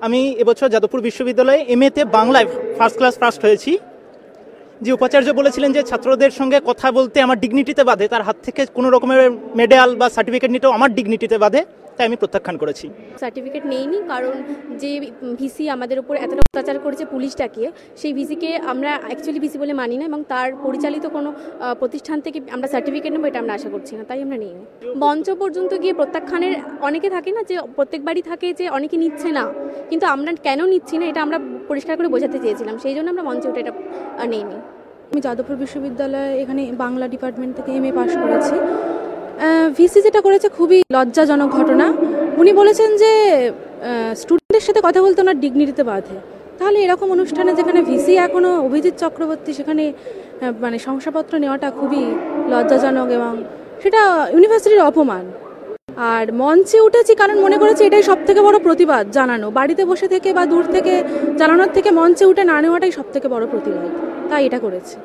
আমি এবছর যাদবপুর বিশ্ববিদ্যালয়ে এমএতে বাংলায় ফার্স্ট হয়েছি। যে উপাচার্য বলেছিলেন যে ছাত্রদের সঙ্গে কথা বলতে আমার ডিগনিটিতে বাধে, তার হাত থেকে কোনো রকমের মেডেল বা সার্টিফিকেট নিতেও আমার ডিগনিটিতে বাধে, তাই আমি প্রত্যাখ্যান করেছি। সার্টিফিকেট নেইনি, কারণ যে ভিসি আমাদের উপর এতটা অত্যাচার করেছে পুলিশটাকে, সেই ভিসিকে আমরা অ্যাকচুয়ালি ভিসি বলে মানি না, এবং তার পরিচালিত কোনো প্রতিষ্ঠান থেকে আমরা সার্টিফিকেট নেবো এটা আমরা আশা করছি না, তাই আমরা নিইনি। মঞ্চ পর্যন্ত গিয়ে প্রত্যাখ্যানের অনেকে থাকে না, যে প্রত্যেকবারই থাকে যে অনেকে নিচ্ছে না, কিন্তু আমরা কেন নিচ্ছি না এটা আমরা পরিষ্কার করে বোঝাতে চেয়েছিলাম, সেই জন্য আমরা মঞ্চে উঠে এটা নিইনি। আমি যাদবপুর বিশ্ববিদ্যালয়ে এখানে বাংলা ডিপার্টমেন্ট থেকে এমএ পাশ করেছি। ভিসি যেটা করেছে খুবই লজ্জাজনক ঘটনা। উনি বলেছেন যে স্টুডেন্টের সাথে কথা বলতে ওনার ডিগনিটিতে বাধে। তাহলে এরকম অনুষ্ঠানে যেখানে ভিসি এখনও অভিজিৎ চক্রবর্তী, সেখানে মানে শংসাপত্র নেওয়াটা খুবই লজ্জাজনক এবং সেটা ইউনিভার্সিটির অপমান। আর মঞ্চে উঠেছি কারণ মনে করেছি এটাই সবথেকে বড় প্রতিবাদ জানানো, বাড়িতে বসে থেকে বা দূর থেকে জানানোর থেকে মঞ্চে উঠে না নেওয়াটাই সবথেকে বড় প্রতিবাদ, তাই এটা করেছি।